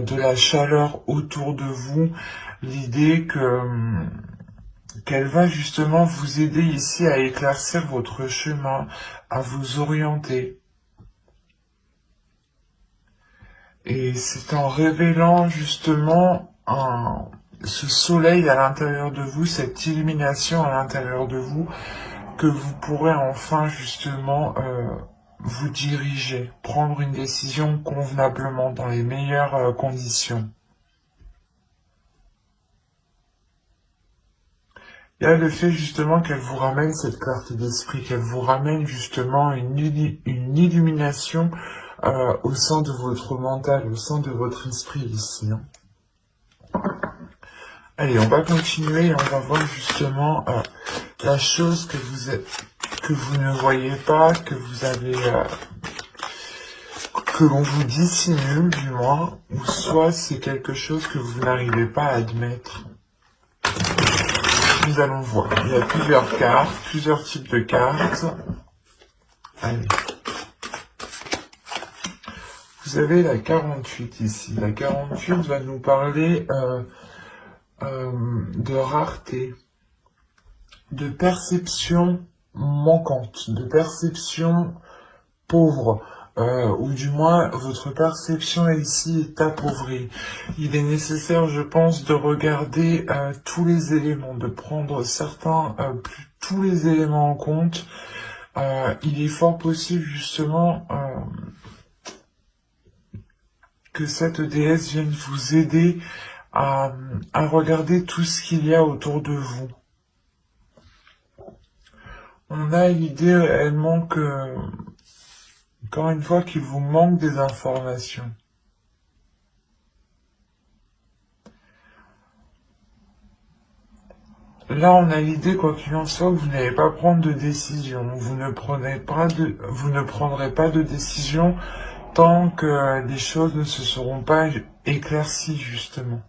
de la chaleur autour de vous, l'idée que qu'elle va justement vous aider ici à éclaircir votre chemin, à vous orienter. Et c'est en révélant justement ce soleil à l'intérieur de vous, cette illumination à l'intérieur de vous, que vous pourrez enfin justement vous diriger, prendre une décision convenablement dans les meilleures conditions. Il y a le fait justement qu'elle vous ramène cette clarté d'esprit, qu'elle vous ramène justement une illumination au sein de votre mental, au sein de votre esprit ici. Hein. Allez, on va continuer et on va voir justement la chose que vous ne voyez pas, que vous avez, que l'on vous dissimule du moins, ou soit c'est quelque chose que vous n'arrivez pas à admettre. Nous allons voir. Il y a plusieurs cartes, plusieurs types de cartes. Allez. Vous avez la 48 ici. La 48 va nous parler de rareté, de perception manquante, de perception pauvre, ou du moins votre perception ici est appauvrie. Il est nécessaire, je pense, de regarder tous les éléments, de prendre tous les éléments en compte. Il est fort possible justement que cette déesse vienne vous aider à regarder tout ce qu'il y a autour de vous. On a l'idée réellement que, encore une fois, qu'il vous manque des informations. Là, on a l'idée, quoi qu'il en soit, que vous n'allez pas prendre de décision. Vous ne prendrez pas de décision tant que les choses ne se seront pas éclaircies, justement.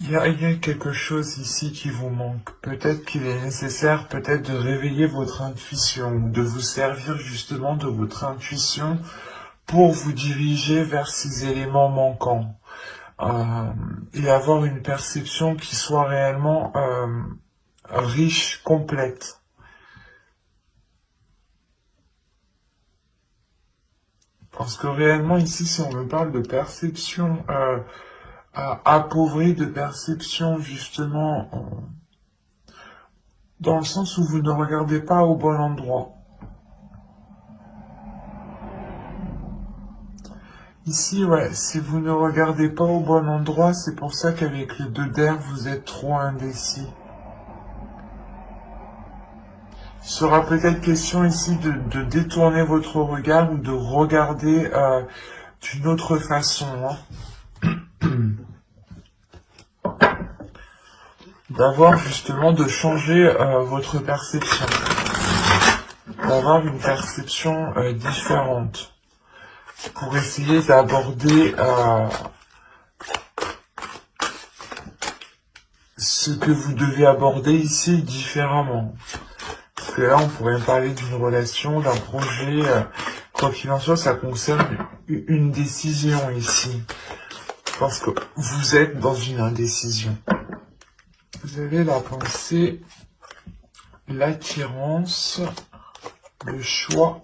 Il y a quelque chose ici qui vous manque. Peut-être qu'il est nécessaire peut-être de réveiller votre intuition, de vous servir justement de votre intuition pour vous diriger vers ces éléments manquants. Et avoir une perception qui soit réellement riche, complète. Parce que réellement ici, si on me parle de perception appauvrie, de perception justement dans le sens où vous ne regardez pas au bon endroit. Ici, ouais, si vous ne regardez pas au bon endroit, c'est pour ça qu'avec le 2 d'air, vous êtes trop indécis. Il sera peut-être question ici de détourner votre regard ou de regarder d'une autre façon. Hein. D'avoir justement de changer votre perception. D'avoir une perception différente. Pour essayer d'aborder ce que vous devez aborder ici différemment. Parce que là, on pourrait parler d'une relation, d'un projet, quoi qu'il en soit, ça concerne une décision ici. Parce que vous êtes dans une indécision. Vous avez la pensée, l'attirance, le choix,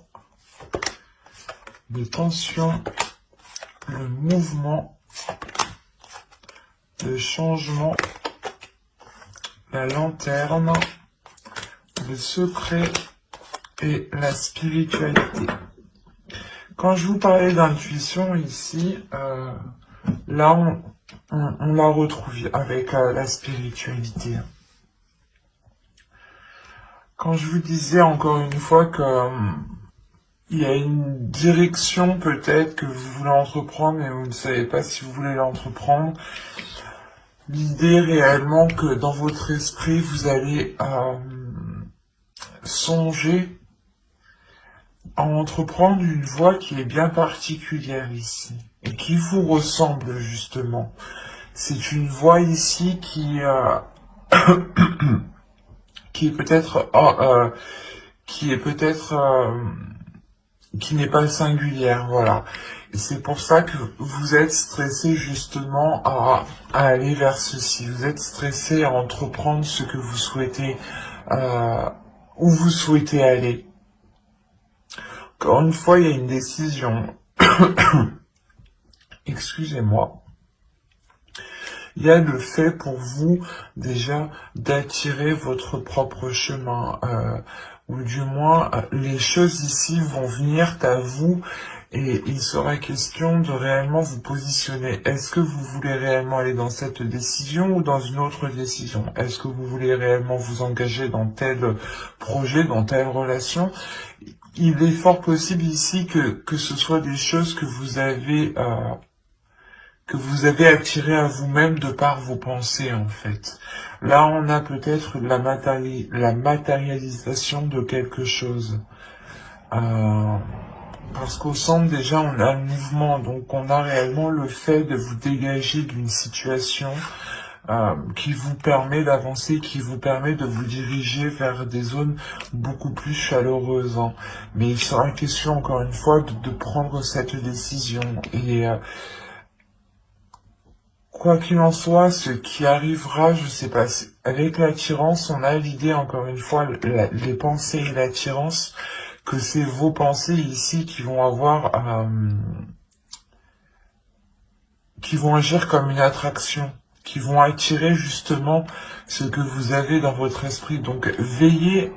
les tensions, le mouvement, le changement, la lanterne, le secret et la spiritualité. Quand je vous parlais d'intuition ici, là on la retrouve avec la spiritualité. Quand je vous disais encore une fois que il y a une direction peut-être que vous voulez entreprendre mais vous ne savez pas si vous voulez l'entreprendre, l'idée réellement que dans votre esprit vous allez songer à entreprendre une voie qui est bien particulière ici et qui vous ressemble justement. C'est une voie ici qui qui est peut-être qui est peut-être qui n'est pas singulière, voilà. Et c'est pour ça que vous êtes stressé justement à aller vers ceci. Vous êtes stressé à entreprendre ce que vous souhaitez, euh, où vous souhaitez aller. Encore une fois, il y a une décision. Excusez-moi. Il y a le fait pour vous déjà d'attirer votre propre chemin, ou du moins les choses ici vont venir à vous et il sera question de réellement vous positionner. Est-ce que vous voulez réellement aller dans cette décision ou dans une autre décision? Est-ce que vous voulez réellement vous engager dans tel projet, dans telle relation? Il est fort possible ici que ce soit des choses que vous avez attiré à vous-même de par vos pensées, en fait. Là, on a peut-être la matérialisation de quelque chose. Parce qu'au centre, déjà, on a le mouvement, donc on a réellement le fait de vous dégager d'une situation qui vous permet d'avancer, qui vous permet de vous diriger vers des zones beaucoup plus chaleureuses. Hein. Mais il sera question, encore une fois, de prendre cette décision. Et quoi qu'il en soit, ce qui arrivera, je sais pas, avec l'attirance, on a l'idée, encore une fois, les pensées et l'attirance, que c'est vos pensées ici qui vont qui vont agir comme une attraction, qui vont attirer justement ce que vous avez dans votre esprit. Donc, veillez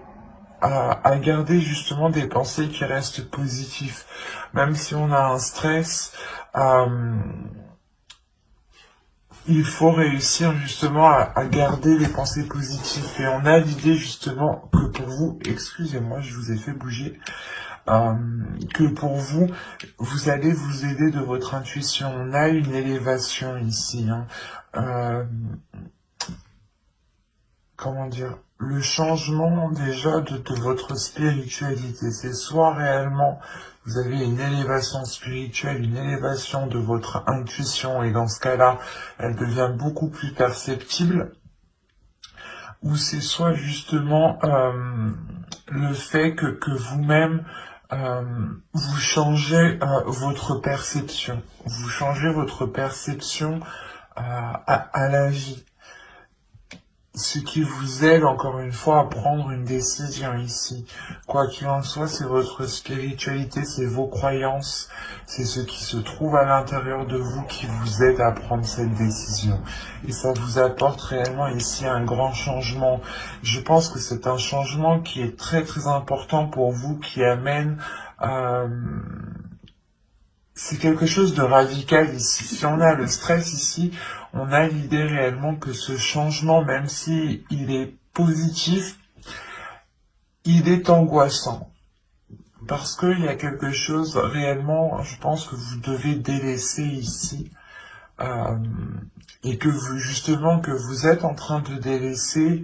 à garder justement des pensées qui restent positives. Même si on a un stress, il faut réussir justement à garder les pensées positives. Et on a l'idée justement que pour vous, excusez-moi, je vous ai fait bouger, que pour vous, vous allez vous aider de votre intuition. On a une élévation ici. Hein. Comment dire, le changement déjà de votre spiritualité. C'est soit réellement vous avez une élévation spirituelle, une élévation de votre intuition, et dans ce cas-là, elle devient beaucoup plus perceptible, ou c'est soit justement le fait que vous-même, vous changez votre perception. Vous changez votre perception à la vie. Ce qui vous aide encore une fois à prendre une décision ici. Quoi qu'il en soit, c'est votre spiritualité, c'est vos croyances, c'est ce qui se trouve à l'intérieur de vous qui vous aide à prendre cette décision. Et ça vous apporte réellement ici un grand changement. Je pense que c'est un changement qui est très très important pour vous, qui amène... c'est quelque chose de radical ici. Si on a le stress ici, on a l'idée réellement que ce changement, même si il est positif, il est angoissant. Parce qu'il y a quelque chose réellement, je pense que vous devez délaisser ici. Et que vous, justement, que vous êtes en train de délaisser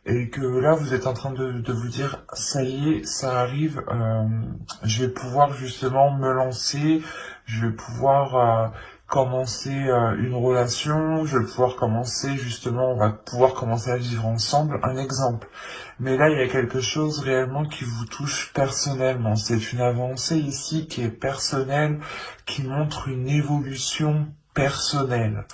et que là, vous êtes en train de vous dire, ça y est, ça arrive, je vais pouvoir justement me lancer, je vais pouvoir commencer une relation, je vais pouvoir commencer justement, on va pouvoir commencer à vivre ensemble, un exemple. Mais là, il y a quelque chose réellement qui vous touche personnellement. C'est une avancée ici qui est personnelle, qui montre une évolution personnelle.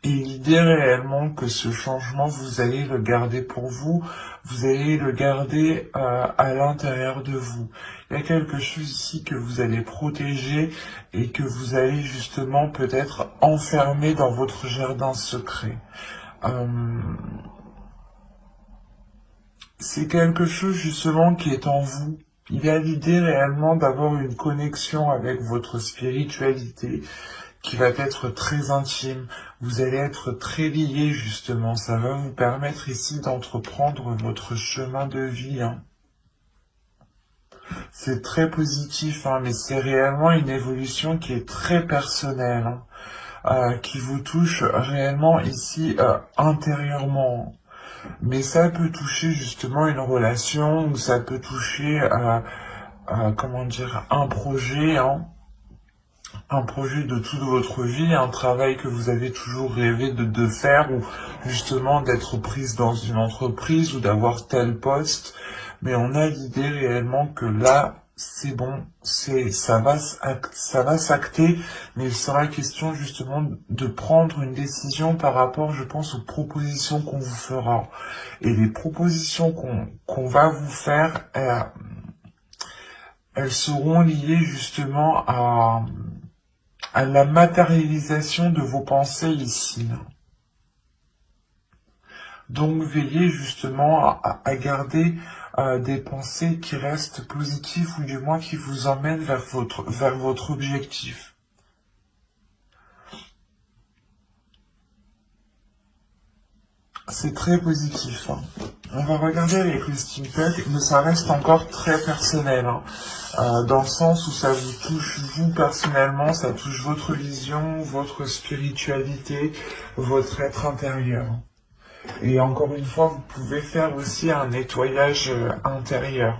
Et l'idée réellement que ce changement, vous allez le garder pour vous, vous allez le garder à l'intérieur de vous. Il y a quelque chose ici que vous allez protéger et que vous allez justement peut-être enfermer dans votre jardin secret. C'est quelque chose justement qui est en vous. Il y a l'idée réellement d'avoir une connexion avec votre spiritualité qui va être très intime. Vous allez être très liés justement. Ça va vous permettre ici d'entreprendre votre chemin de vie. Hein. C'est très positif, hein, mais c'est réellement une évolution qui est très personnelle, hein, qui vous touche réellement ici intérieurement. Mais ça peut toucher justement une relation, ou ça peut toucher, comment dire, un projet, hein, un projet de toute votre vie, un travail que vous avez toujours rêvé de faire, ou justement d'être prise dans une entreprise ou d'avoir tel poste. Mais on a l'idée réellement que là, c'est bon, ça va s'acter, mais il sera question justement de prendre une décision par rapport, je pense, aux propositions qu'on vous fera. Et les propositions qu'on va vous faire, elles seront liées justement à la matérialisation de vos pensées ici. Donc veillez justement à garder des pensées qui restent positives ou du moins qui vous emmènent vers votre objectif. C'est très positif. Hein. On va regarder avec le steampunk, mais ça reste encore très personnel. Hein. Dans le sens où ça vous touche vous personnellement, ça touche votre vision, votre spiritualité, votre être intérieur. Et encore une fois, vous pouvez faire aussi un nettoyage intérieur,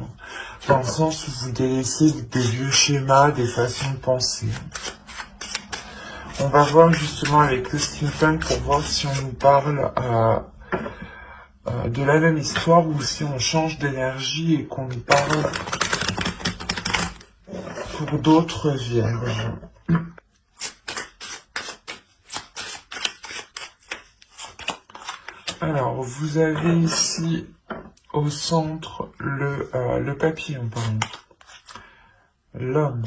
dans le sens où vous délaissez des vieux schémas, des façons de penser. On va voir justement avec le steampunk pour voir si on nous parle de la même histoire ou si on change d'énergie et qu'on nous parle pour d'autres vierges. Alors, vous avez ici au centre le papillon, pardon. L'homme.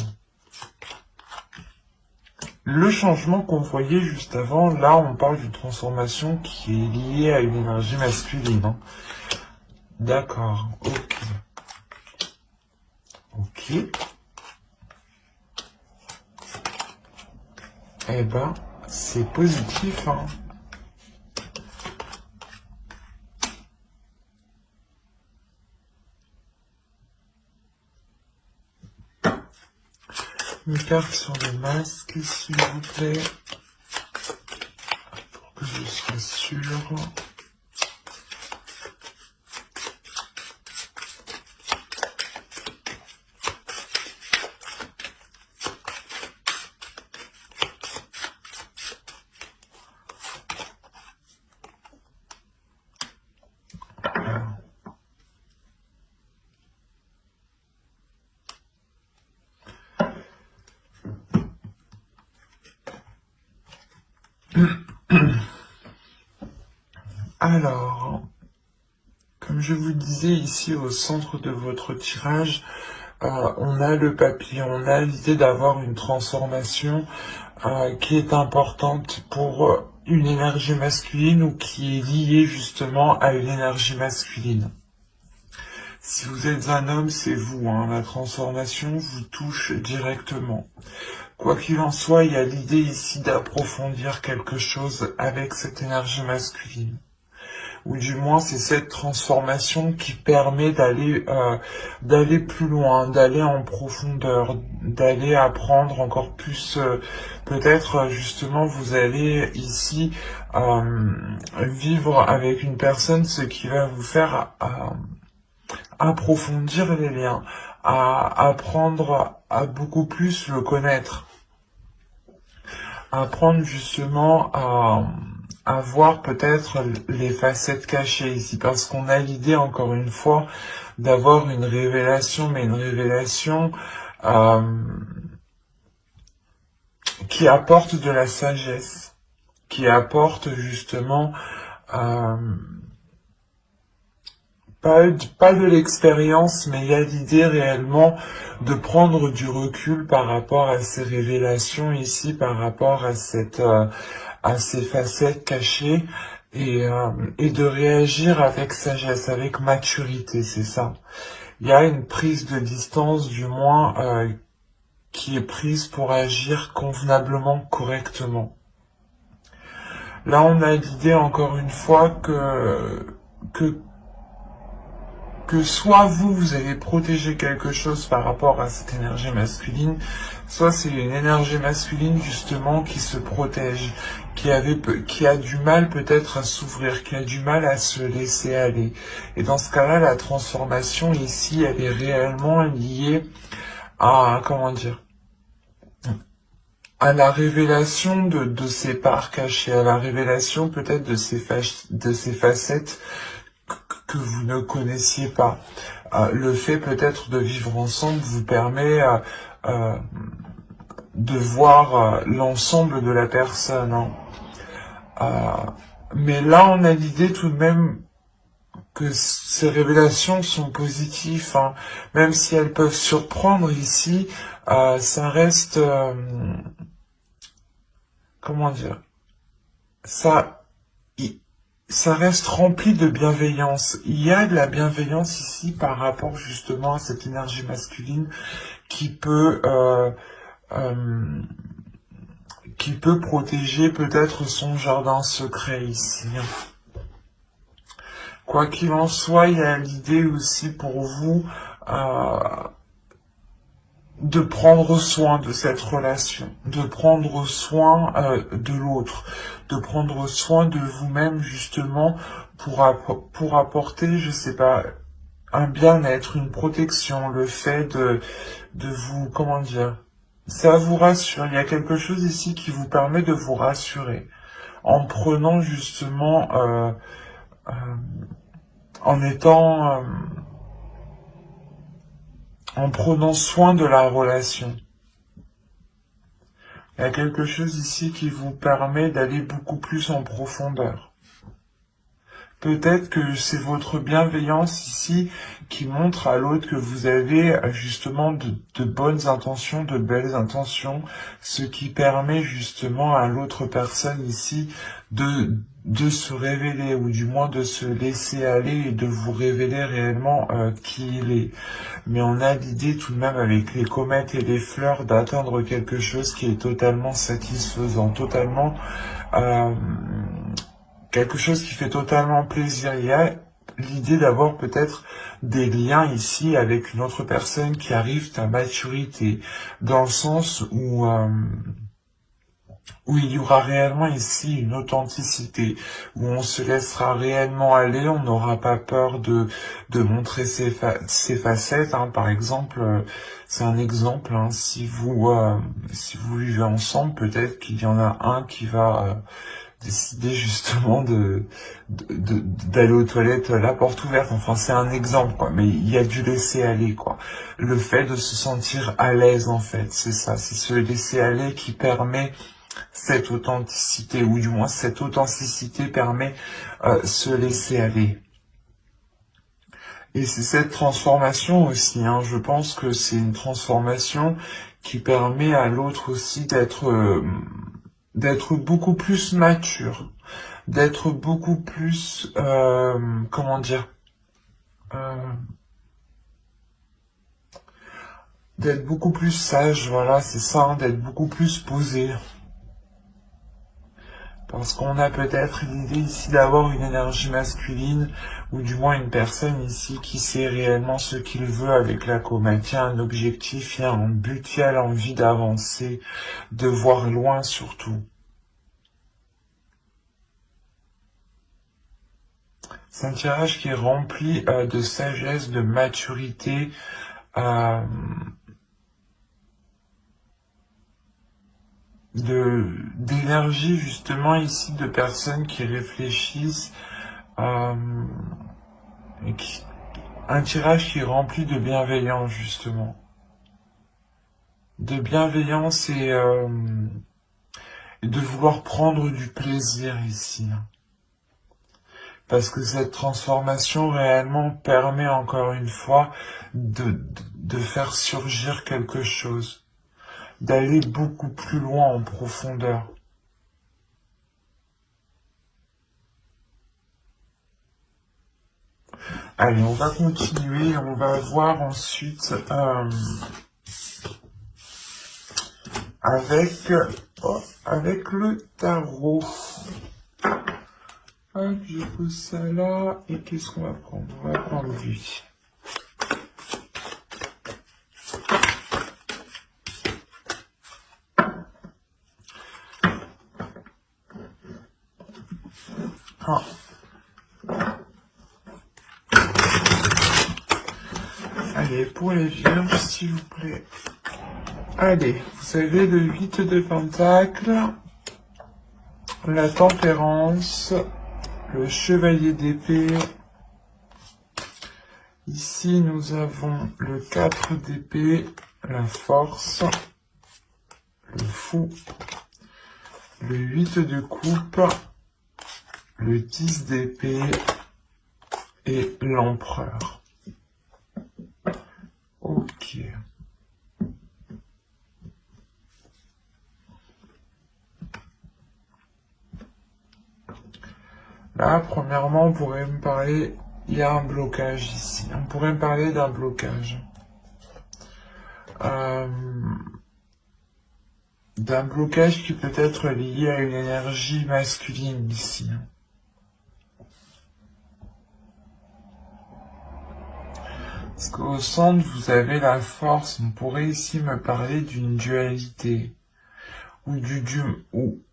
Le changement qu'on voyait juste avant, là on parle d'une transformation qui est liée à une énergie masculine. Hein. D'accord, ok. Ok. Eh ben, c'est positif, hein. Une carte sur le masque, s'il vous plaît. Pour que je sois sûr. Alors, comme je vous disais ici au centre de votre tirage, on a le papillon, on a l'idée d'avoir une transformation qui est importante pour une énergie masculine ou qui est liée justement à une énergie masculine. Si vous êtes un homme, c'est vous, hein, la transformation vous touche directement. Quoi qu'il en soit, il y a l'idée ici d'approfondir quelque chose avec cette énergie masculine. Ou du moins c'est cette transformation qui permet d'aller plus loin, d'aller en profondeur, d'aller apprendre encore plus. Peut-être justement vous allez ici vivre avec une personne, ce qui va vous faire approfondir les liens, à apprendre à beaucoup plus le connaître, apprendre justement à voir peut-être les facettes cachées ici, parce qu'on a l'idée, encore une fois, d'avoir une révélation, mais une révélation qui apporte de la sagesse, qui apporte justement pas de l'expérience, mais il y a l'idée réellement de prendre du recul par rapport à ces révélations ici, par rapport à à ces facettes cachées et de réagir avec sagesse, avec maturité, c'est ça. Il y a une prise de distance, du moins, qui est prise pour agir convenablement, correctement. Là, on a l'idée, encore une fois, que soit vous allez protéger quelque chose par rapport à cette énergie masculine, soit c'est une énergie masculine justement qui se protège, qui a du mal peut-être à s'ouvrir, qui a du mal à se laisser aller. Et dans ce cas-là, la transformation ici, elle est réellement liée à, comment dire, à la révélation de ses parts cachées, à la révélation peut-être de ses facettes que vous ne connaissiez pas. Le fait peut-être de vivre ensemble vous permet de voir l'ensemble de la personne. Hein. Mais là, on a l'idée tout de même que ces révélations sont positives, hein. Même si elles peuvent surprendre ici, ça reste, comment dire, ça, ça reste rempli de bienveillance. Il y a de la bienveillance ici par rapport justement à cette énergie masculine qui peut protéger peut-être son jardin secret ici. Quoi qu'il en soit, il y a l'idée aussi pour vous de prendre soin de cette relation, de prendre soin de l'autre, de prendre soin de vous-même justement pour apporter, je sais pas, un bien-être, une protection, le fait de vous, comment dire, ça vous rassure. Il y a quelque chose ici qui vous permet de vous rassurer en prenant justement, en étant, en prenant soin de la relation. Il y a quelque chose ici qui vous permet d'aller beaucoup plus en profondeur. Peut-être que c'est votre bienveillance ici qui montre à l'autre que vous avez justement de bonnes intentions, de belles intentions, ce qui permet justement à l'autre personne ici de se révéler, ou du moins de se laisser aller et de vous révéler réellement qui il est. Mais on a l'idée tout de même avec les comètes et les fleurs d'atteindre quelque chose qui est totalement satisfaisant, totalement... quelque chose qui fait totalement plaisir. Il y a l'idée d'avoir peut-être des liens ici avec une autre personne qui arrive à maturité, dans le sens où il y aura réellement ici une authenticité, où on se laissera réellement aller, on n'aura pas peur de montrer ses facettes. Hein. Par exemple, c'est un exemple, hein, si vous vivez ensemble, peut-être qu'il y en a un qui va... décider justement d'aller aux toilettes la porte ouverte. Enfin, c'est un exemple, quoi. Mais il y a du laisser aller, quoi. Le fait de se sentir à l'aise, en fait, c'est ça. C'est ce laisser aller qui permet cette authenticité, ou du moins cette authenticité permet se laisser aller. Et c'est cette transformation aussi, hein. Je pense que c'est une transformation qui permet à l'autre aussi d'être beaucoup plus mature, d'être beaucoup plus, comment dire, d'être beaucoup plus sage, voilà, c'est ça, hein, d'être beaucoup plus posé. Parce qu'on a peut-être l'idée ici d'avoir une énergie masculine, ou du moins une personne ici qui sait réellement ce qu'il veut avec la comète. Il y a un objectif, il y a un but, il y a l'envie d'avancer, de voir loin surtout. C'est un tirage qui est rempli de sagesse, de maturité, d'énergie justement ici, de personnes qui réfléchissent, et un tirage qui est rempli de bienveillance justement. De bienveillance et de vouloir prendre du plaisir ici. Parce que cette transformation réellement permet encore une fois de faire surgir quelque chose, d'aller beaucoup plus loin en profondeur. Allez, on va continuer, on va voir ensuite avec le tarot. Hop, je pose ça là, et qu'est-ce qu'on va prendre? On va prendre lui. Ah. Allez, pour les vierges, s'il vous plaît. Allez, vous avez le 8 de Pentacles, la Tempérance, le Chevalier d'épée. Ici, nous avons le 4 d'épée, la Force, le Fou, le 8 de coupe, le 10 d'épée et l'Empereur. Ok. Là, premièrement, on pourrait me parler, il y a un blocage ici. On pourrait me parler d'un blocage. D'un blocage qui peut être lié à une énergie masculine ici. Parce qu'au centre, vous avez la force. On pourrait ici me parler d'une dualité.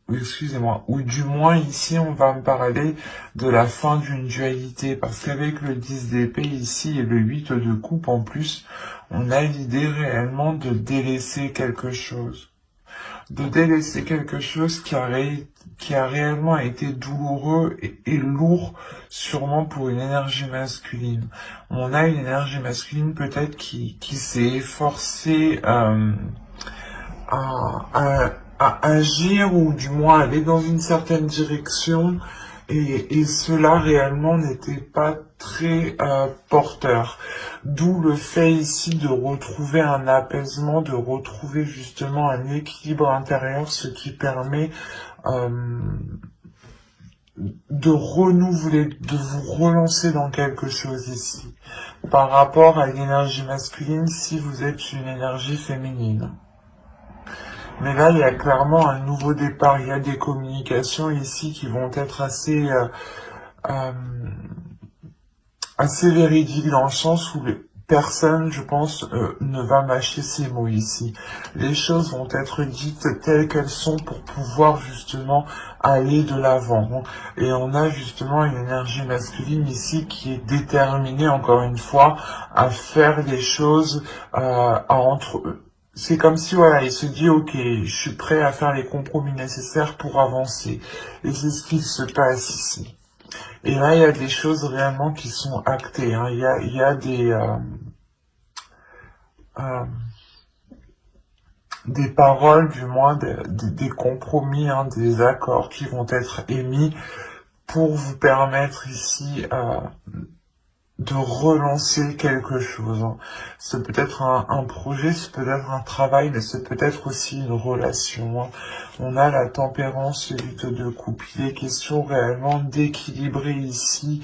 Excusez-moi, ou du moins ici on va me parler de la fin d'une dualité, parce qu'avec le 10 d'épée ici et le 8 de coupe en plus, on a l'idée réellement de délaisser quelque chose. De délaisser quelque chose qui a réellement été douloureux et lourd, sûrement pour une énergie masculine. On a une énergie masculine peut-être qui s'est efforcée à agir ou du moins aller dans une certaine direction et cela réellement n'était pas très porteur. D'où le fait ici de retrouver un apaisement, de retrouver justement un équilibre intérieur, ce qui permet de renouveler, de vous relancer dans quelque chose ici. Par rapport à l'énergie masculine, si vous êtes une énergie féminine. Mais là, il y a clairement un nouveau départ. Il y a des communications ici qui vont être assez véridiques dans le sens où personne, je pense, ne va mâcher ces mots ici. Les choses vont être dites telles qu'elles sont pour pouvoir justement aller de l'avant. Et on a justement une énergie masculine ici qui est déterminée, encore une fois, à faire des choses entre eux. C'est comme si, voilà, il se dit, ok, je suis prêt à faire les compromis nécessaires pour avancer. Et c'est ce qui se passe ici. Et là, il y a des choses réellement qui sont actées. Hein. Il y a des paroles, du moins, des compromis, hein, des accords qui vont être émis pour vous permettre ici de relancer quelque chose. C'est peut-être un projet, c'est peut-être un travail, mais c'est peut-être aussi une relation. On a la tempérance, le 8 de coupe. Il est question réellement d'équilibrer ici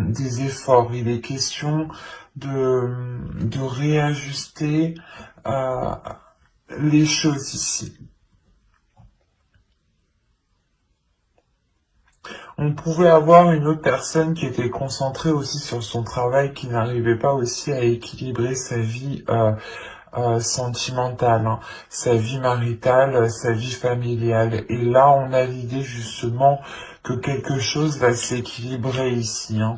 des efforts. Il est question de réajuster les choses ici. On pouvait avoir une autre personne qui était concentrée aussi sur son travail, qui n'arrivait pas aussi à équilibrer sa vie sentimentale, hein, sa vie maritale, sa vie familiale. Et là, on a l'idée justement que quelque chose va s'équilibrer ici. Hein.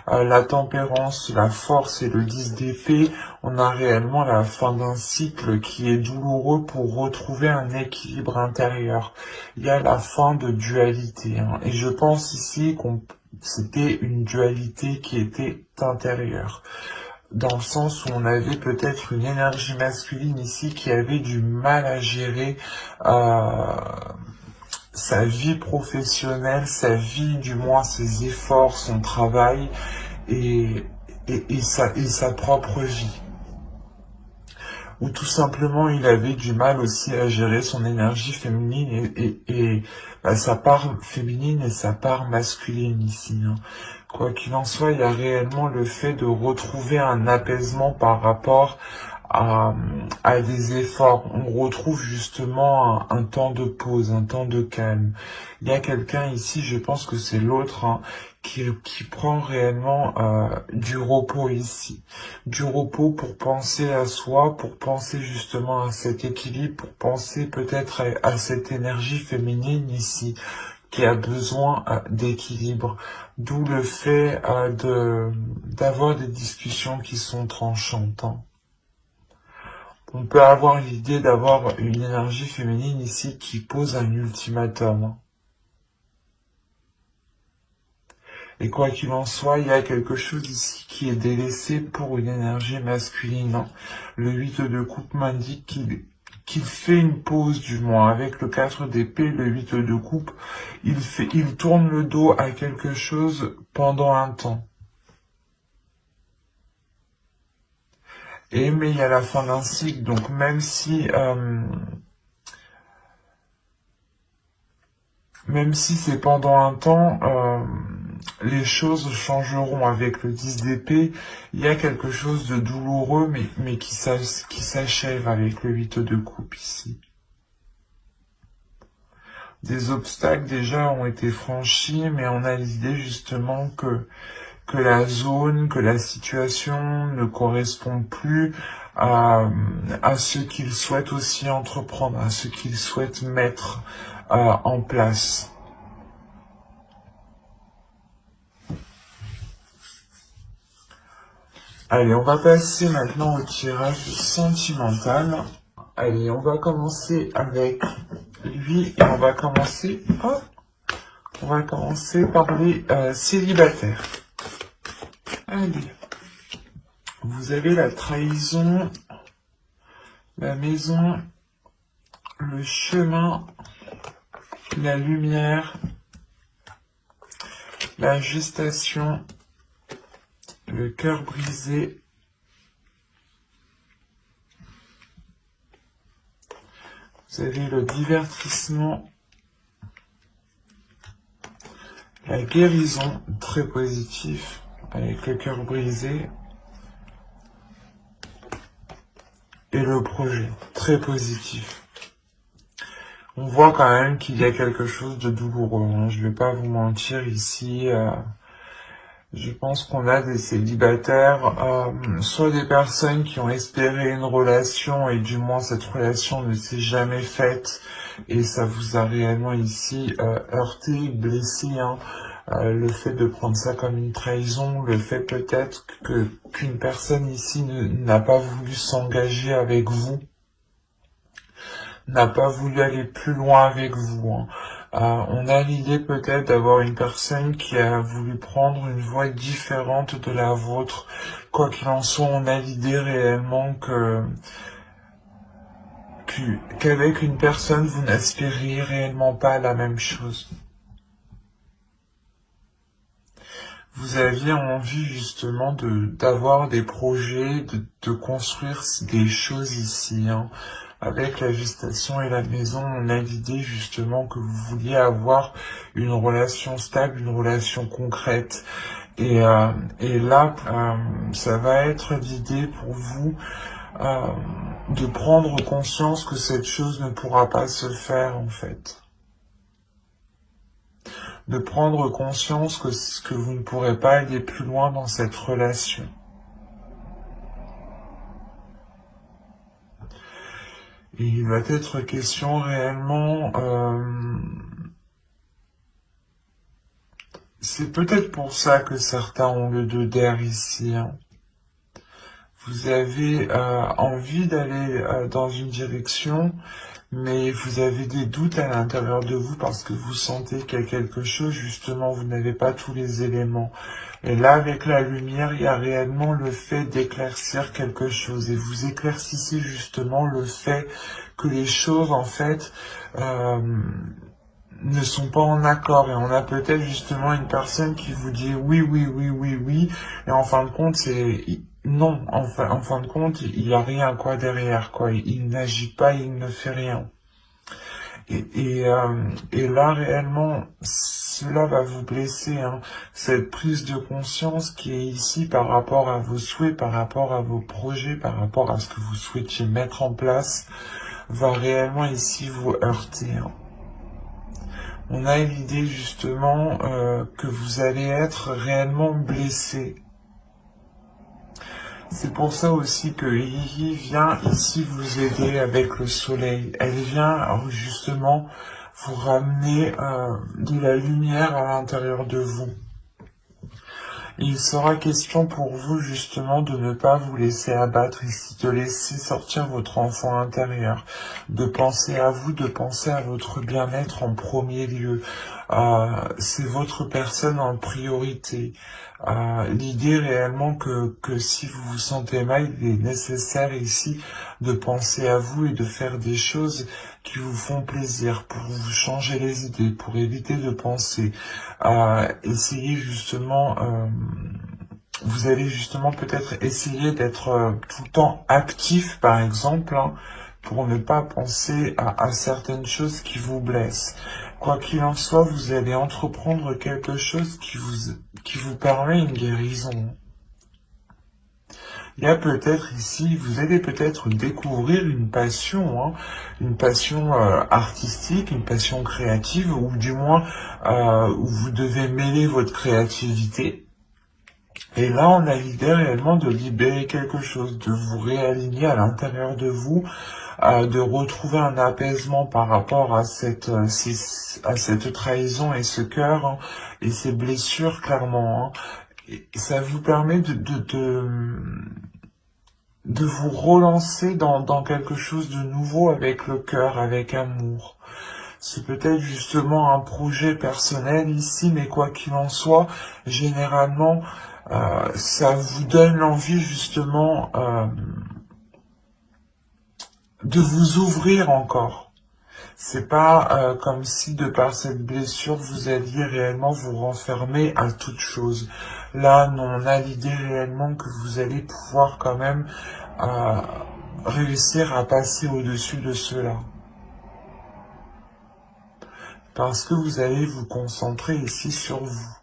La tempérance, la force et le 10 d'épée, on a réellement la fin d'un cycle qui est douloureux pour retrouver un équilibre intérieur. Il y a la fin de dualité. Hein. Et je pense ici c'était une dualité qui était intérieure. Dans le sens où on avait peut-être une énergie masculine ici qui avait du mal à gérer sa vie professionnelle, sa vie, du moins ses efforts, son travail et sa propre vie. Ou tout simplement il avait du mal aussi à gérer son énergie féminine et sa part féminine et sa part masculine ici. Hein. Quoi qu'il en soit, il y a réellement le fait de retrouver un apaisement par rapport à des efforts. On retrouve justement un temps de pause, un temps de calme. Il y a quelqu'un ici, je pense que c'est l'autre, hein, qui prend réellement du repos ici. Du repos pour penser à soi, pour penser justement à cet équilibre, pour penser peut-être à cette énergie féminine ici qui a besoin d'équilibre. D'où le fait d'avoir des discussions qui sont tranchantes. Hein. On peut avoir l'idée d'avoir une énergie féminine ici qui pose un ultimatum. Et quoi qu'il en soit, il y a quelque chose ici qui est délaissé pour une énergie masculine. Le 8 de coupe m'indique qu'il fait une pause, du moins. Avec le 4 d'épée, le 8 de coupe, il tourne le dos à quelque chose pendant un temps. Mais il y a la fin d'un cycle, donc même si c'est pendant un temps, les choses changeront. Avec le 10 d'épée. Il y a quelque chose de douloureux, mais qui s'achève avec le 8 de coupe ici. Des obstacles déjà ont été franchis, mais on a l'idée justement que la zone, que la situation ne correspond plus à ce qu'il souhaite aussi entreprendre, à ce qu'il souhaite mettre en place. Allez, on va passer maintenant au tirage sentimental. Allez, on va commencer avec lui et on va commencer par les célibataires. Allez, vous avez la trahison, la maison, le chemin, la lumière, la gestation, le cœur brisé, vous avez le divertissement, la guérison, très positif, avec le cœur brisé, et le projet, très positif. On voit quand même qu'il y a quelque chose de douloureux, hein. Je vais pas vous mentir ici. Je pense qu'on a des célibataires, soit des personnes qui ont espéré une relation et du moins cette relation ne s'est jamais faite et ça vous a réellement ici heurté, blessé, hein. Le fait de prendre ça comme une trahison, le fait peut-être qu'une personne ici n'a pas voulu s'engager avec vous, n'a pas voulu aller plus loin avec vous, hein. On a l'idée peut-être d'avoir une personne qui a voulu prendre une voie différente de la vôtre. Quoi qu'il en soit, on a l'idée réellement qu'avec une personne, vous n'aspiriez réellement pas à la même chose. Vous aviez envie justement d'avoir des projets, de construire des choses ici, hein. Avec la gestation et la maison, on a l'idée justement que vous vouliez avoir une relation stable, une relation concrète. Et là, ça va être l'idée pour vous de prendre conscience que cette chose ne pourra pas se faire en fait. De prendre conscience que vous ne pourrez pas aller plus loin dans cette relation. Et il va être question réellement, c'est peut-être pour ça que certains ont le 2 d'air ici, hein. Vous avez envie d'aller dans une direction, mais vous avez des doutes à l'intérieur de vous parce que vous sentez qu'il y a quelque chose, justement, vous n'avez pas tous les éléments. Et là, avec la lumière, il y a réellement le fait d'éclaircir quelque chose. Et vous éclaircissez justement le fait que les choses, en fait, ne sont pas en accord. Et on a peut-être justement une personne qui vous dit oui, oui, oui, oui, oui. Et en fin de compte, c'est non. En fin de compte, il n'y a rien quoi derrière, quoi. Il n'agit pas, il ne fait rien. Et là, réellement, cela va vous blesser, hein. Cette prise de conscience qui est ici par rapport à vos souhaits, par rapport à vos projets, par rapport à ce que vous souhaitiez mettre en place, va réellement ici vous heurter, hein. On a l'idée justement que vous allez être réellement blessé. C'est pour ça aussi que Hihi vient ici vous aider avec le soleil. Elle vient justement vous ramener de la lumière à l'intérieur de vous. Il sera question pour vous justement de ne pas vous laisser abattre ici, de laisser sortir votre enfant intérieur, de penser à vous, de penser à votre bien-être en premier lieu. C'est votre personne en priorité. L'idée réellement que si vous vous sentez mal, il est nécessaire ici de penser à vous et de faire des choses qui vous font plaisir pour vous changer les idées, pour éviter de penser. Essayez justement, vous allez justement peut-être essayer d'être tout le temps actif par exemple, hein, pour ne pas penser à certaines choses qui vous blessent. Quoi qu'il en soit, vous allez entreprendre quelque chose qui vous permet une guérison. Il y a peut-être ici, vous allez peut-être découvrir une passion artistique, une passion créative, ou du moins où vous devez mêler votre créativité. Et là, on a l'idée réellement de libérer quelque chose, de vous réaligner à l'intérieur de vous, de retrouver un apaisement par rapport à cette trahison et ce cœur, hein, et ces blessures, clairement. Hein. Et ça vous permet de vous relancer dans quelque chose de nouveau avec le cœur, avec amour. C'est peut-être justement un projet personnel ici, mais quoi qu'il en soit, généralement, ça vous donne l'envie justement de vous ouvrir encore. C'est pas comme si de par cette blessure vous alliez réellement vous renfermer à toute chose. Là, non, on a l'idée réellement que vous allez pouvoir quand même réussir à passer au-dessus de cela. Parce que vous allez vous concentrer ici sur vous,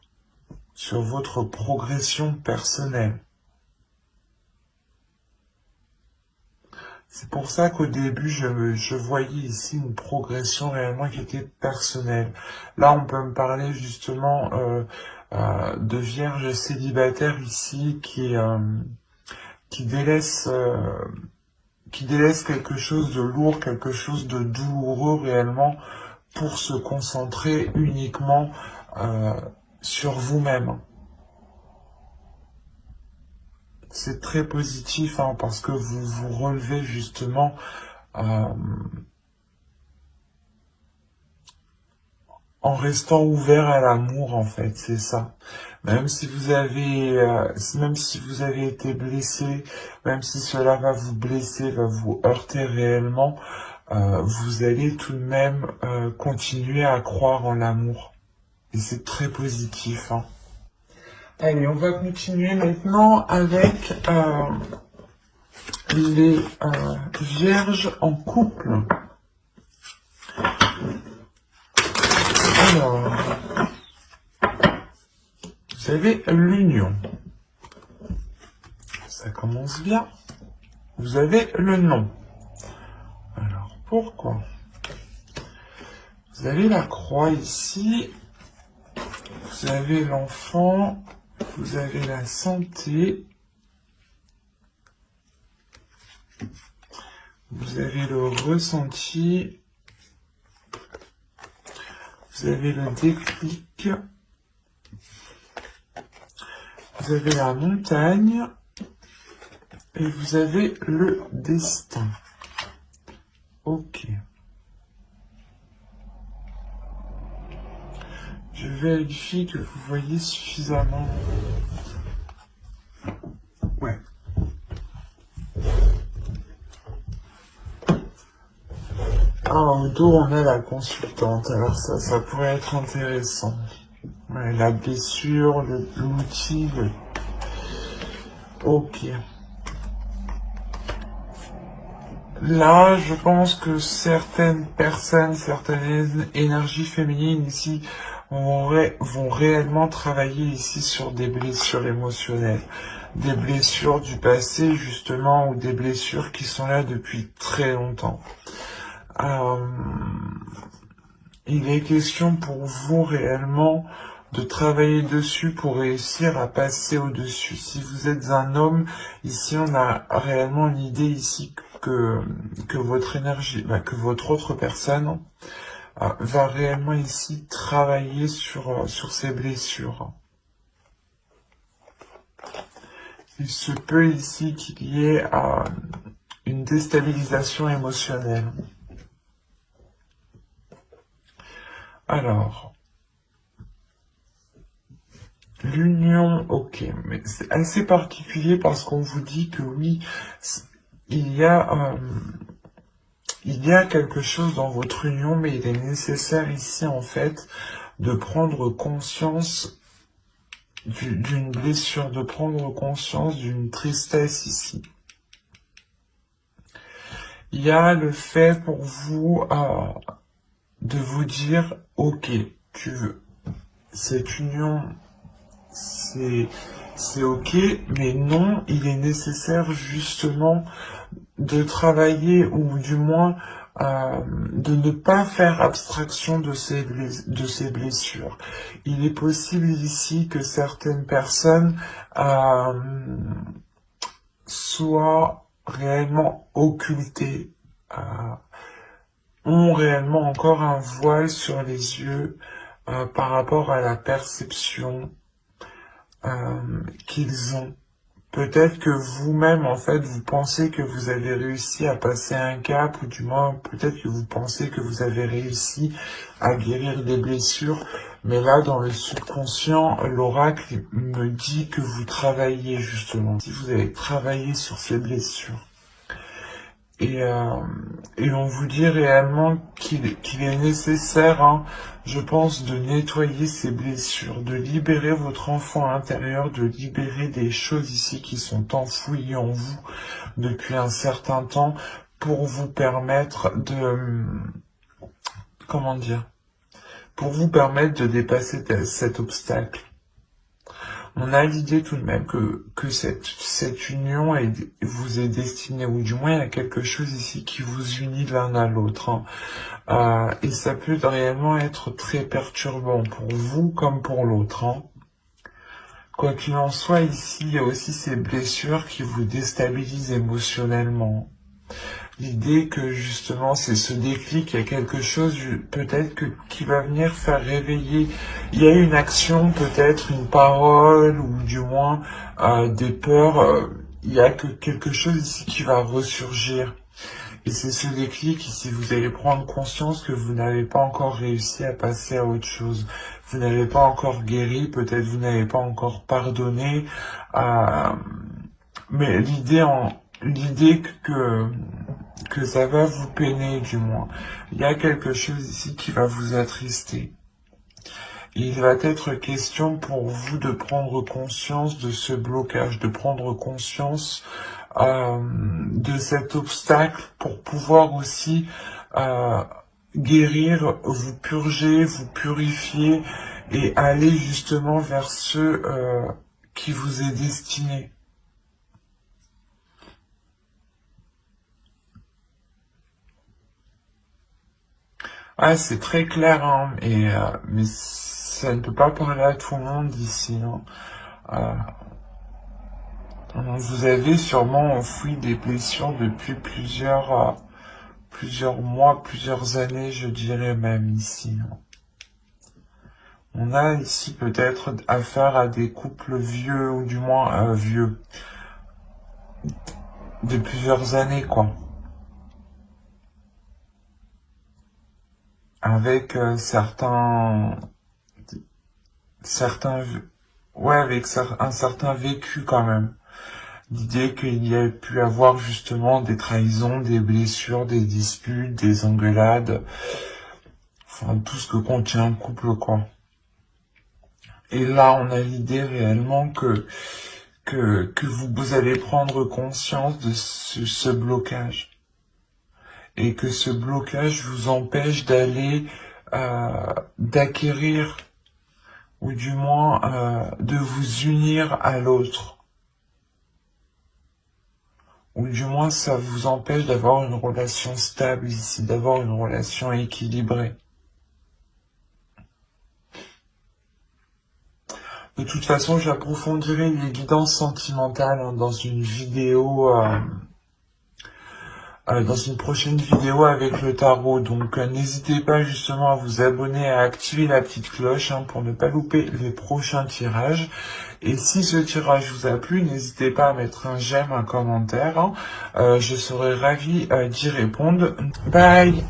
sur votre progression personnelle. C'est pour ça qu'au début, je voyais ici une progression réellement qui était personnelle. Là, on peut me parler justement de vierge célibataire ici qui délaisse quelque chose de lourd, quelque chose de douloureux réellement pour se concentrer uniquement sur vous-même. C'est très positif hein, parce que vous vous relevez justement en restant ouvert à l'amour en fait, c'est ça. Même si vous avez été blessé, même si cela va vous blesser, va vous heurter réellement, vous allez tout de même continuer à croire en l'amour. Et c'est très positif. Hein. Allez, on va continuer maintenant avec les vierges en couple. Alors, vous avez l'union. Ça commence bien. Vous avez le nom. Alors, pourquoi? Vous avez la croix ici. Vous avez l'enfant. Vous avez la santé. Vous avez le ressenti. Vous avez le déclic. Vous avez la montagne. Et vous avez le destin. Ok. Je vérifie que vous voyez suffisamment. Ouais. En dos, on a la consultante. Alors ça pourrait être intéressant. Ouais, la blessure, l'outil. Ok. Là, je pense que certaines personnes, certaines énergies féminines ici vont réellement travailler ici sur des blessures émotionnelles, des blessures du passé justement ou des blessures qui sont là depuis très longtemps. Il est question pour vous réellement de travailler dessus pour réussir à passer au-dessus. Si vous êtes un homme, ici on a réellement l'idée ici que votre énergie, que votre autre personne va réellement ici travailler sur ces blessures. Il se peut ici qu'il y ait une déstabilisation émotionnelle. Alors, l'union, ok, mais c'est assez particulier parce qu'on vous dit que oui, il y a quelque chose dans votre union, mais il est nécessaire ici en fait de prendre conscience d'une blessure, de prendre conscience d'une tristesse ici. Il y a le fait pour vous de vous dire, ok, cette union, c'est ok, mais non, il est nécessaire justement de travailler ou du moins de ne pas faire abstraction de ces blessures. Il est possible ici que certaines personnes soient réellement occultées, ont réellement encore un voile sur les yeux par rapport à la perception qu'ils ont. Peut-être que vous-même, en fait, vous pensez que vous avez réussi à passer un cap, ou du moins, peut-être que vous pensez que vous avez réussi à guérir des blessures, mais là, dans le subconscient, l'oracle me dit que vous travaillez, justement. Si vous avez travaillé sur ces blessures. Et on vous dit réellement qu'il est nécessaire, hein, je pense, de nettoyer ces blessures, de libérer votre enfant intérieur, de libérer des choses ici qui sont enfouies en vous depuis un certain temps pour vous permettre de, comment dire, pour vous permettre de dépasser cet obstacle. On a l'idée tout de même que cette union vous est destinée, ou du moins il y a quelque chose ici qui vous unit l'un à l'autre. Hein. Et ça peut réellement être très perturbant pour vous comme pour l'autre. Hein. Quoi qu'il en soit, ici, il y a aussi ces blessures qui vous déstabilisent émotionnellement. L'idée que justement c'est ce déclic, il y a quelque chose peut-être qui va venir faire réveiller. Il y a une action, peut-être une parole ou du moins des peurs. Il y a quelque chose ici qui va ressurgir. Et c'est ce déclic ici, vous allez prendre conscience que vous n'avez pas encore réussi à passer à autre chose. Vous n'avez pas encore guéri, peut-être vous n'avez pas encore pardonné. Mais l'idée que ça va vous peiner du moins. Il y a quelque chose ici qui va vous attrister. Il va être question pour vous de prendre conscience de ce blocage, de prendre conscience de cet obstacle pour pouvoir aussi guérir, vous purger, vous purifier et aller justement vers ceux qui vous est destiné. Ah, c'est très clair, hein, mais ça ne peut pas parler à tout le monde ici. Hein. Vous avez sûrement enfoui des blessures depuis plusieurs mois, plusieurs années, je dirais même ici. Hein. On a ici peut-être affaire à des couples vieux, ou du moins vieux, de plusieurs années, quoi. Avec ouais, avec un certain vécu quand même. L'idée qu'il y a pu avoir justement des trahisons, des blessures, des disputes, des engueulades, enfin tout ce que contient un couple, quoi. Et là, on a l'idée réellement que vous allez prendre conscience de ce blocage. Et que ce blocage vous empêche d'aller, d'acquérir, ou du moins de vous unir à l'autre. Ou du moins ça vous empêche d'avoir une relation stable ici, d'avoir une relation équilibrée. De toute façon, j'approfondirai les guidances sentimentales hein, dans une vidéo, dans une prochaine vidéo avec le tarot. Donc n'hésitez pas justement à vous abonner, à activer la petite cloche hein, pour ne pas louper les prochains tirages. Et si ce tirage vous a plu, n'hésitez pas à mettre un j'aime, un commentaire, hein. Je serai ravie d'y répondre. Bye!